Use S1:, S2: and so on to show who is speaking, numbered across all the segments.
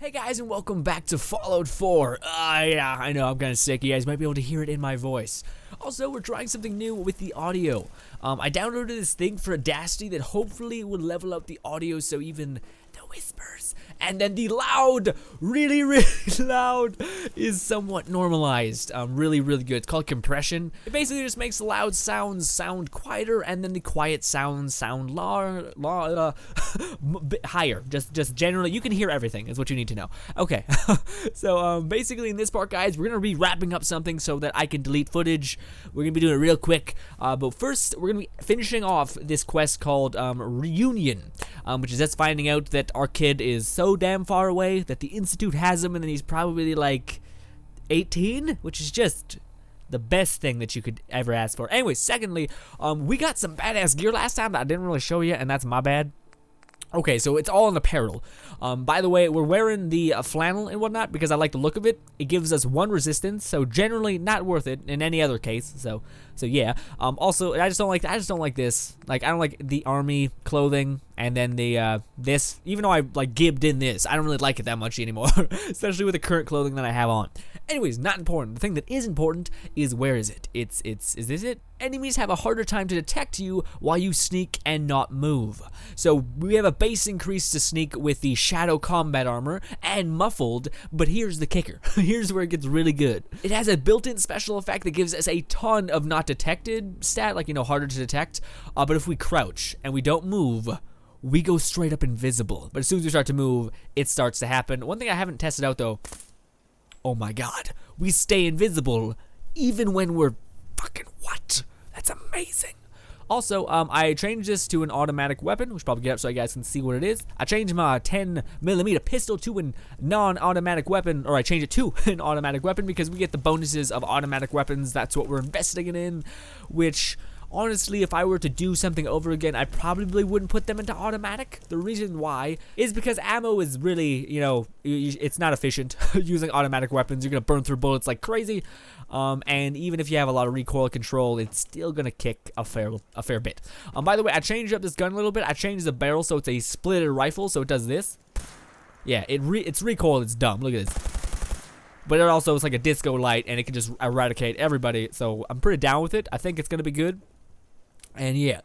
S1: Hey guys, and welcome back to Fallout 4. Yeah, I know I'm kind of sick. You guys might be able to hear it in my voice. Also, we're trying something new with the audio. I downloaded this thing for Audacity that hopefully would level out the audio so even the whispers and then the loud, really loud is somewhat normalized. Really good. It's called compression. It basically just makes the loud sounds sound quieter and then the quiet sounds sound higher. Just generally, you can hear everything is what you need to know. Okay, so basically in this part, guys, we're going to be wrapping up something so that I can delete footage. We're going to be doing it real quick, but first we're going to be finishing off this quest called Reunion, which is us finding out that our kid is so damn far away that the Institute has him and then he's probably like 18, which is just the best thing that you could ever ask for. Anyway, secondly, we got some badass gear last time that I didn't really show you, and that's my bad. Okay, so it's all in apparel. By the way, we're wearing the flannel and whatnot because I like the look of it. It gives us 1 resistance, so generally not worth it in any other case. So yeah. Also, I just don't like this. Like, I don't like the army clothing and then the this. Even though I like gibbed in this, I don't really like it that much anymore, especially with the current clothing that I have on. Anyways, not important. The thing that is important is where is it? Is this it? Enemies have a harder time to detect you while you sneak and not move. So we have a base increase to sneak with the Shadow Combat Armor and Muffled, but here's the kicker. Here's where it gets really good. It has a built-in special effect that gives us a ton of not detected stat, like, you know, harder to detect. But if we crouch and we don't move, we go straight up invisible. But as soon as we start to move, it starts to happen. One thing I haven't tested out though, oh my god, we stay invisible even when we're fucking what? That's amazing. Also, I changed this to an automatic weapon. We should probably get up so you guys can see what it is. I changed my 10mm pistol to a non-automatic weapon, or I changed it to an automatic weapon because we get the bonuses of automatic weapons. That's what we're investing in, which honestly, if I were to do something over again, I probably wouldn't put them into automatic. The reason why is because ammo is really, you know, it's not efficient using automatic weapons. You're going to burn through bullets like crazy. And even if you have a lot of recoil control, it's still going to kick a fair bit. By the way, I changed up this gun a little bit. I changed the barrel so it's a splitted rifle, so it does this. Yeah, it's recoil. It's dumb. Look at this. But it also is like a disco light, and it can just eradicate everybody. So I'm pretty down with it. I think it's going to be good. And yeah,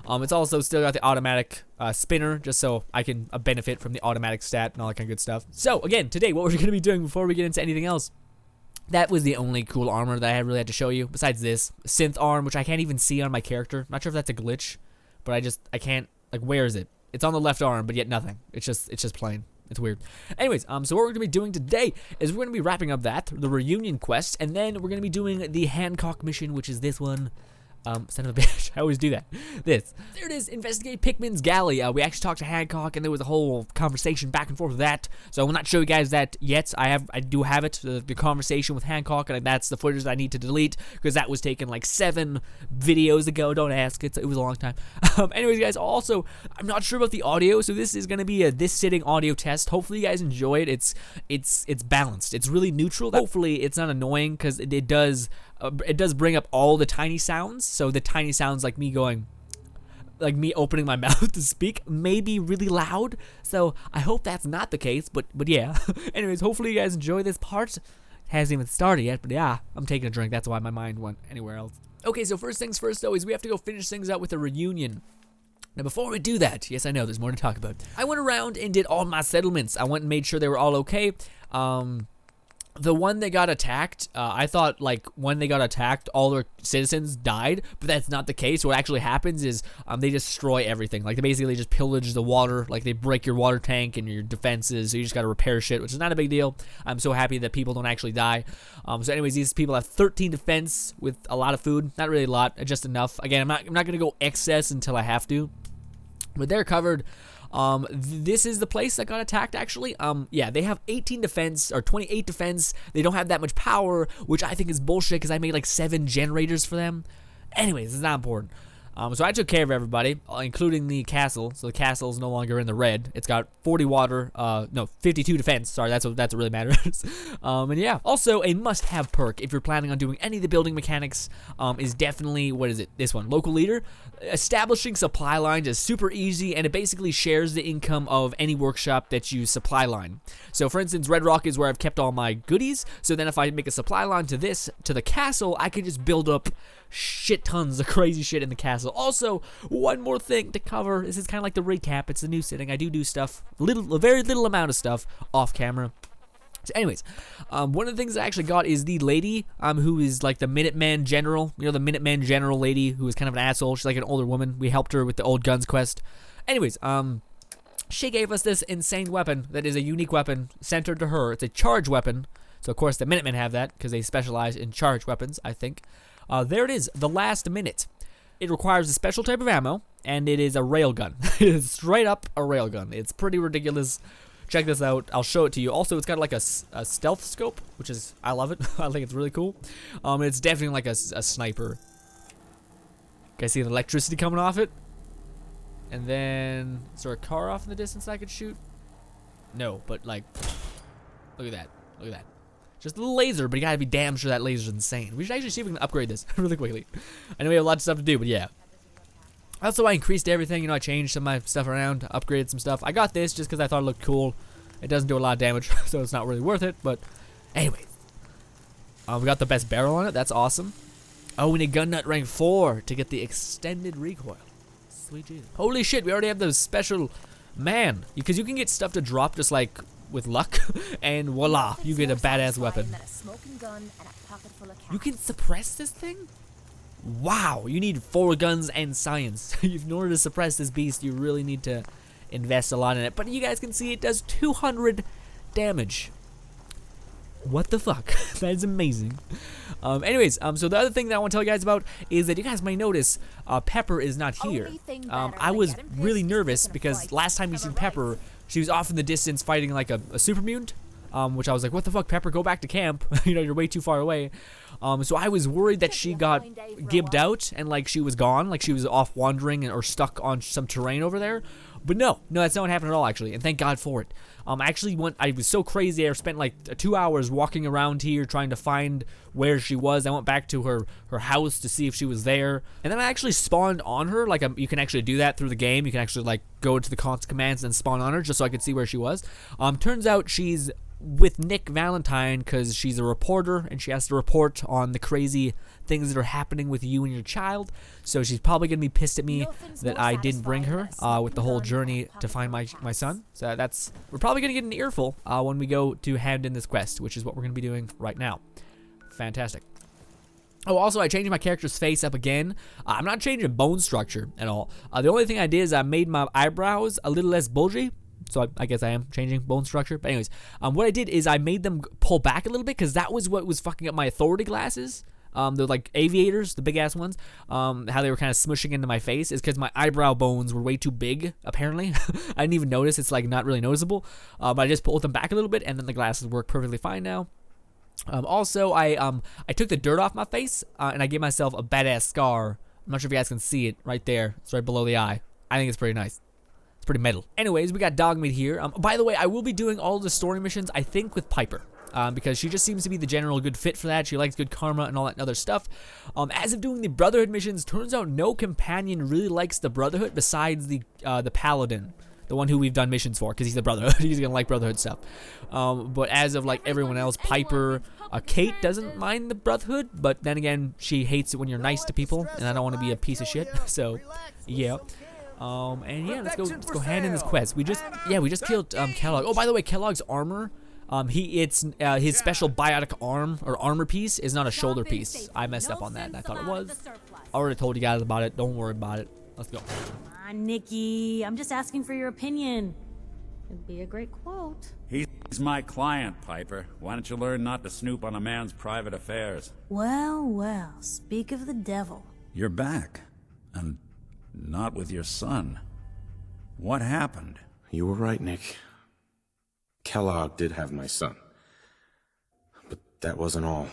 S1: it's also still got the automatic spinner, just so I can benefit from the automatic stat and all that kind of good stuff. So again, today, what we're going to be doing before we get into anything else, that was the only cool armor that I really had to show you, besides this synth arm, which I can't even see on my character. Not sure if that's a glitch, but I can't, like, where is it? It's on the left arm, but yet nothing. It's just plain. It's weird. Anyways, so what we're going to be doing today is we're going to be wrapping up the Reunion quest, and then we're going to be doing the Hancock mission, which is this one. Son of a bitch, I always do that. There it is, investigate Pickman's Galley. We actually talked to Hancock, and there was a whole conversation back and forth with that, so I will not show you guys that yet. I do have it, the conversation with Hancock, and that's the footage that I need to delete, because that was taken like 7 videos ago. Don't ask, it was a long time. Anyways, guys, also, I'm not sure about the audio, so this is going to be this sitting audio test. Hopefully you guys enjoy it. It's balanced. It's really neutral. Hopefully it's not annoying, because it does bring up all the tiny sounds, so the tiny sounds like me opening my mouth to speak may be really loud, so I hope that's not the case, but yeah. Anyways, hopefully you guys enjoy this part. It hasn't even started yet, but yeah, I'm taking a drink, that's why my mind went anywhere else. Okay, so first things first though is we have to go finish things out with a reunion. Now before we do that, yes I know there's more to talk about, I went around and did all my settlements. I went and made sure they were all okay. The one that got attacked, I thought, like, when they got attacked, all their citizens died, but that's not the case. What actually happens is they destroy everything. Like, they basically just pillage the water. Like, they break your water tank and your defenses, so you just gotta repair shit, which is not a big deal. I'm so happy that people don't actually die. So anyways, these people have 13 defense with a lot of food. Not really a lot, just enough. Again, I'm not gonna go excess until I have to, but they're covered. This is the place that got attacked, actually. Yeah, they have 18 defense, or 28 defense. They don't have that much power, which I think is bullshit, because I made like 7 generators for them. Anyways, it's not important. So I took care of everybody, including the castle. So the castle is no longer in the red. It's got 40 water, no, 52 defense. Sorry, that's what really matters. And yeah, also a must-have perk if you're planning on doing any of the building mechanics is definitely, what is it? This one, local leader. Establishing supply lines is super easy, and it basically shares the income of any workshop that you supply line. So for instance, Red Rock is where I've kept all my goodies. So then if I make a supply line to the castle, I can just build up shit tons of crazy shit in the castle. Also, one more thing to cover. This is kind of like the recap. It's the new sitting. I do stuff, a very little amount of stuff off camera. So anyways, one of the things I actually got is the lady who is like the Minuteman General. You know, the Minuteman General lady who is kind of an asshole. She's like an older woman. We helped her with the old guns quest. Anyways, she gave us this insane weapon that is a unique weapon centered to her. It's a charge weapon. So of course the Minutemen have that because they specialize in charge weapons, I think. There it is, the Last Minute. It requires a special type of ammo, and it is a railgun. It is straight up a railgun. It's pretty ridiculous. Check this out. I'll show it to you. Also, it's got like a stealth scope, which is, I love it. I think it's really cool. It's definitely like a sniper. Guys see the electricity coming off it? And then, is there a car off in the distance I could shoot? No, but like, look at that. Look at that. Just a little laser, but you gotta be damn sure that laser's insane. We should actually see if we can upgrade this really quickly. I know we have a lot of stuff to do, but yeah. Also, I increased everything. You know, I changed some of my stuff around, upgraded some stuff. I got this just because I thought it looked cool. It doesn't do a lot of damage, so it's not really worth it. But anyway, we got the best barrel on it. That's awesome. Oh, we need gun nut rank 4 to get the extended recoil. Sweet Jesus. Holy shit, we already have those special, man. Because you can get stuff to drop just like with luck, and voila, you get a badass weapon. You can suppress this thing? Wow, you need 4 guns and science. In order to suppress this beast, you really need to invest a lot in it. But you guys can see it does 200 damage. What the fuck? That is amazing. Anyways, so the other thing that I want to tell you guys about is that you guys may notice Pepper is not here. I was really nervous because last time we seen Pepper, she was off in the distance fighting like a super mutant, which I was like, what the fuck, Pepper, go back to camp. You know, you're way too far away. So I was worried that she got gibbed out and like she was gone, like she was off wandering or stuck on some terrain over there. But no, that's not what happened at all, actually, and thank God for it. I was so crazy, I spent like 2 hours walking around here trying to find where she was. I went back to her house to see if she was there, and then I actually spawned on her. Like, you can actually do that through the game. You can actually like go to the console commands and spawn on her just so I could see where she was. Turns out she's with Nick Valentine because she's a reporter and she has to report on the crazy things that are happening with you and your child. So she's probably gonna be pissed at me that I didn't bring her with the whole journey to find my son. So we're probably gonna get an earful when we go to hand in this quest, which is what we're gonna be doing right now. Fantastic. Oh, also, I changed my character's face up again. I'm not changing bone structure at all. The only thing I did is I made my eyebrows a little less bulgy. So I guess I am changing bone structure. But anyways, what I did is I made them pull back a little bit because that was what was fucking up my authority glasses. They're like aviators, the big ass ones. How they were kind of smushing into my face is because my eyebrow bones were way too big, apparently. I didn't even notice. It's like not really noticeable. But I just pulled them back a little bit and then the glasses work perfectly fine now. Also, I took the dirt off my face and I gave myself a badass scar. I'm not sure if you guys can see it right there. It's right below the eye. I think it's pretty nice. It's pretty metal. Anyways, we got Dogmeat here. By the way, I will be doing all the story missions, I think, with Piper. Because she just seems to be the general good fit for that. She likes good karma and all that other stuff. As of doing the Brotherhood missions, turns out no companion really likes the Brotherhood besides the Paladin. The one who we've done missions for, because he's the Brotherhood. He's gonna like Brotherhood stuff. But as of like everyone else, Piper, Kate doesn't mind the Brotherhood, but then again, she hates it when you're nice to people, and I don't want to be a piece of shit. So, yeah. And yeah, let's go hand in this quest. We just killed Kellogg. Oh, by the way, Kellogg's armor, it's his special biotic arm or armor piece is not a shoulder piece. I messed up on that, and I thought it was. I already told you guys about it. Don't worry about it. Let's go.
S2: Come on, Nikki. I'm just asking for your opinion. It'd be a great quote.
S3: He's my client, Piper. Why don't you learn not to snoop on a man's private affairs?
S2: Well, well, speak of the devil.
S3: You're back. And not with your son. What happened?
S4: You were right, Nick. Kellogg did have my son. But that wasn't all.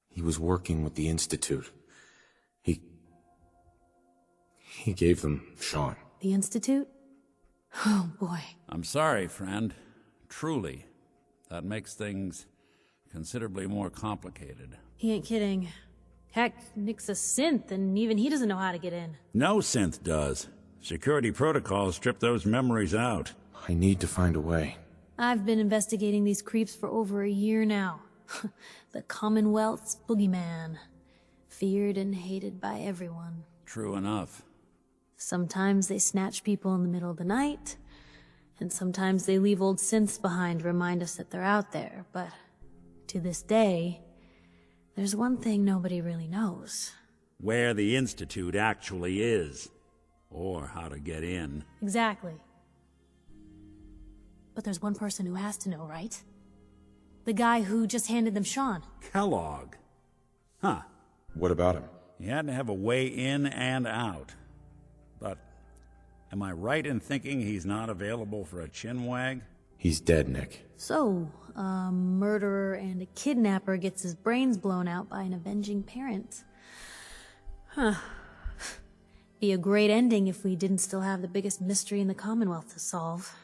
S4: He was working with the Institute. He gave them Sean.
S2: The Institute? Oh boy.
S3: I'm sorry, friend. Truly. That makes things considerably more complicated.
S2: He ain't kidding. Heck, Nick's a synth, and even he doesn't know how to get in.
S3: No synth does. Security protocols strip those memories out.
S4: I need to find a way.
S2: I've been investigating these creeps for over a year now. The Commonwealth's boogeyman. Feared and hated by everyone.
S3: True enough.
S2: Sometimes they snatch people in the middle of the night, and sometimes they leave old synths behind to remind us that they're out there, but to this day, there's one thing nobody really knows.
S3: Where the Institute actually is. Or how to get in.
S2: Exactly. But there's one person who has to know, right? The guy who just handed them Sean.
S3: Kellogg. Huh.
S4: What about him?
S3: He had to have a way in and out. But am I right in thinking he's not available for a chinwag?
S4: He's dead, Nick.
S2: So, a murderer and a kidnapper gets his brains blown out by an avenging parent. Huh. Be a great ending if we didn't still have the biggest mystery in the Commonwealth to solve.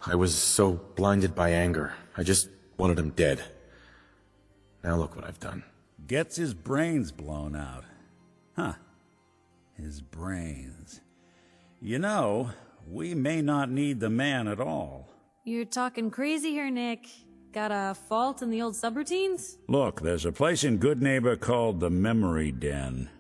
S4: I was so blinded by anger. I just wanted him dead. Now look what I've done.
S3: Gets his brains blown out. Huh. His brains. You know, we may not need the man at all.
S2: You're talking crazy here, Nick. Got a fault in the old subroutines?
S3: Look, there's a place in Good Neighbor called the Memory Den.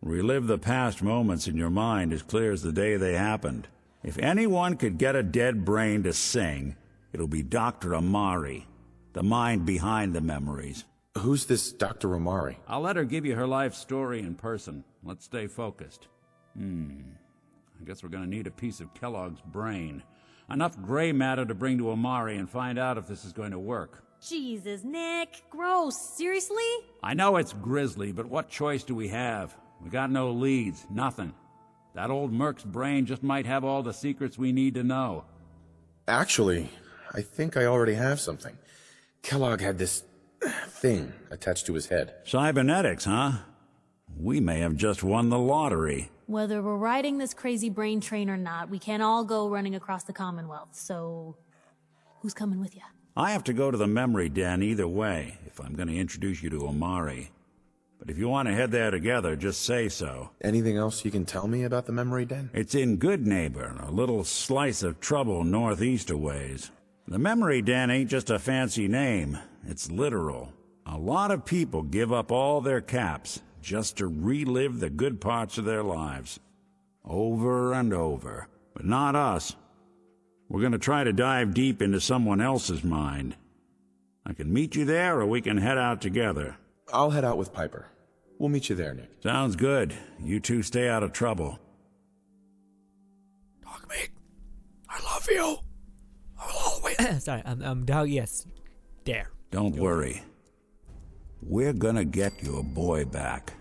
S3: Relive the past moments in your mind as clear as the day they happened. If anyone could get a dead brain to sing, it'll be Dr. Amari, the mind behind the memories.
S4: Who's this Dr. Amari?
S3: I'll let her give you her life story in person. Let's stay focused. I guess we're gonna need a piece of Kellogg's brain. Enough gray matter to bring to Amari and find out if this is going to work.
S2: Jesus, Nick. Gross. Seriously?
S3: I know it's grisly, but what choice do we have? We got no leads, nothing. That old Merc's brain just might have all the secrets we need to know.
S4: Actually, I think I already have something. Kellogg had this thing attached to his head.
S3: Cybernetics, huh? We may have just won the lottery.
S2: Whether we're riding this crazy brain train or not, we can't all go running across the Commonwealth, so who's coming with you?
S3: I have to go to the Memory Den either way, if I'm going to introduce you to Amari. But if you want to head there together, just say so.
S4: Anything else you can tell me about the Memory Den?
S3: It's in Good Neighbor, a little slice of trouble northeast a ways. The Memory Den ain't just a fancy name, it's literal. A lot of people give up all their caps just to relive the good parts of their lives. Over and over. But not us. We're going to try to dive deep into someone else's mind. I can meet you there, or we can head out together.
S4: I'll head out with Piper. We'll meet you there, Nick.
S3: Sounds good. You two stay out of trouble.
S1: Dogmeat, I love you. I will always. Sorry, dog. Yes, there.
S3: Don't worry. We're gonna get your boy back.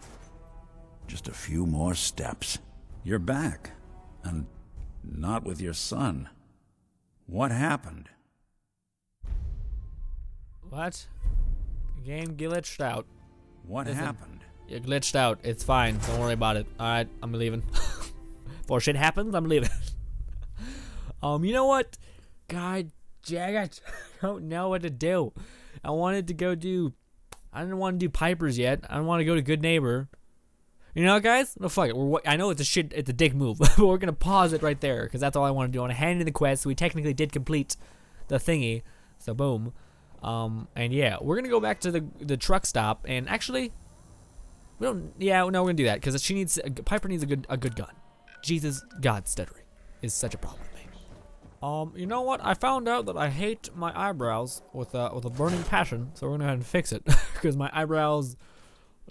S3: Just a few more steps. You're back. And not with your son. What happened?
S1: What? Game glitched out.
S3: What happened?
S1: You glitched out. It's fine. Don't worry about it. All right, I'm leaving. Before shit happens, I'm leaving. You know what? God dang it. I don't know what to do. I wanted to go do... I didn't want to do Piper's yet. I don't want to go to Good Neighbor. You know, guys? No, fuck it. I know it's a dick move, but we're going to pause it right there, because that's all I want to do. I want to hand in the quest, so we technically did complete the thingy. So, boom. And yeah, we're going to go back to the truck stop, and actually... we're going to do that, because Piper needs a good gun. Jesus, God, stuttering is such a problem with me. You know what? I found out that I hate my eyebrows with a burning passion, so we're gonna go ahead and fix it because my eyebrows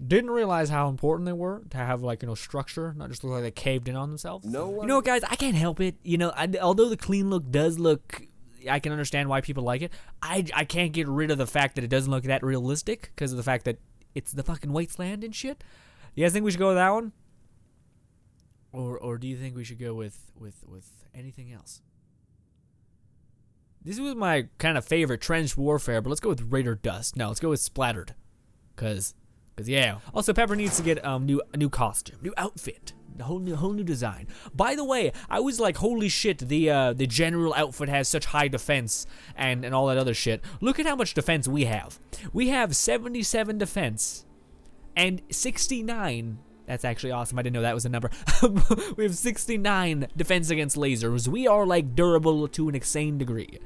S1: didn't realize how important they were to have, like, structure, not just look like they caved in on themselves. No one... You know what, guys? I can't help it. You know, although the clean look does look, I can understand why people like it. I can't get rid of the fact that it doesn't look that realistic because of the fact that it's the fucking wasteland and shit. You guys think we should go with that one? Or do you think we should go with anything else? This was my kind of favorite, Trench Warfare, but let's go with Raider Dust. No, let's go with Splattered. Cause yeah. Also, Pepper needs to get a new costume, new outfit. whole new design. By the way, I was like, holy shit, the general outfit has such high defense and all that other shit. Look at how much defense we have. We have 77 defense and 69. That's actually awesome. I didn't know that was a number. We have 69 defense against lasers. We are like durable to an insane degree.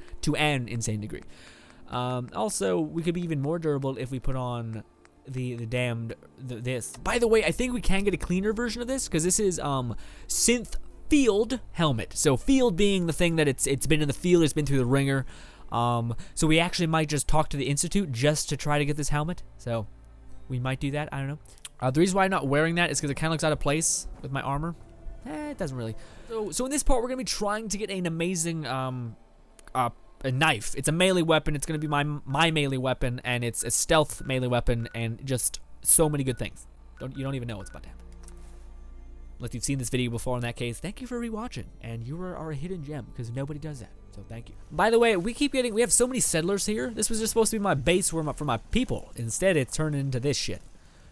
S1: Also, we could be even more durable if we put on this. By the way, I think we can get a cleaner version of this because this is synth field helmet. So field being the thing that it's been in the field, it's been through the ringer. So we actually might just talk to the Institute just to try to get this helmet. So we might do that. I don't know. The reason why I'm not wearing that is because it kind of looks out of place with my armor. It doesn't really. So in this part, we're gonna be trying to get an amazing a knife. It's a melee weapon. It's gonna be my melee weapon, and it's a stealth melee weapon, and just so many good things. You don't even know what's about to happen. Unless you've seen this video before. In that case, thank you for rewatching, and you are a hidden gem because nobody does that. So thank you. By the way, we have so many settlers here. This was just supposed to be my base for my people. Instead, it's turned into this shit.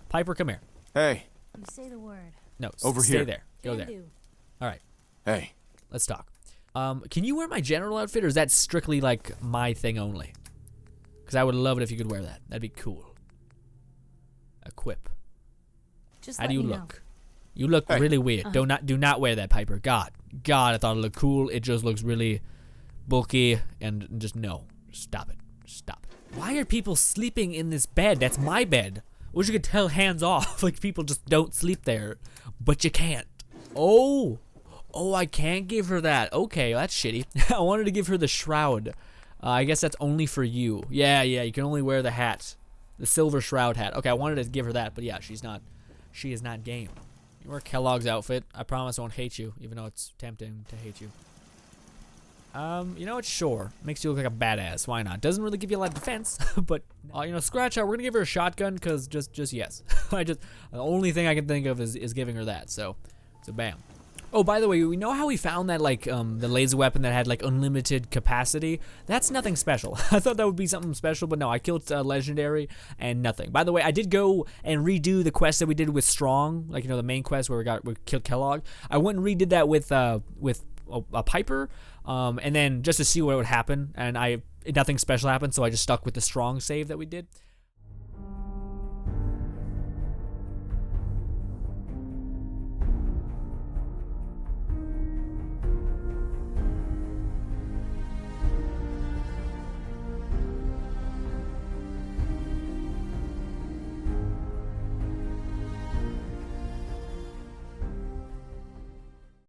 S1: Piper, come here.
S5: Hey.
S2: You say the word.
S1: No,
S5: Over
S1: stay
S5: here.
S1: there. Go
S2: Can
S1: there.
S2: do.
S1: All right,
S5: Hey.
S1: let's talk. Can you wear my general outfit, or is that strictly like my thing only? Because I would love it if you could wear that. That'd be cool. Equip.
S2: Just
S1: How
S2: let
S1: do you
S2: me know.
S1: look? You look
S5: Hey.
S1: really weird. Do not wear that, Piper. God, I thought it looked cool. It just looks really bulky, and just no. Stop it. Stop it. Why are people sleeping in this bed? That's my bed. Wish you could tell hands off. Like, people just don't sleep there. But you can't. Oh, I can't give her that. Okay, that's shitty. I wanted to give her the shroud. I guess that's only for you. Yeah, you can only wear the hat. The silver shroud hat. Okay, I wanted to give her that, but yeah, she is not game. You wear Kellogg's outfit. I promise I won't hate you, even though it's tempting to hate you. You know what? Sure. Makes you look like a badass. Why not? Doesn't really give you a lot of defense, but scratch out. We're gonna give her a shotgun because just yes. The only thing I can think of is giving her that. So bam. Oh, by the way, we know how we found that the laser weapon that had like unlimited capacity. That's nothing special. I thought that would be something special, but no. I killed legendary and nothing. By the way, I did go and redo the quest that we did with Strong, the main quest where we killed Kellogg. I went and redid that with a Piper, and then just to see what would happen, and nothing special happened, so I just stuck with the Strong save that we did.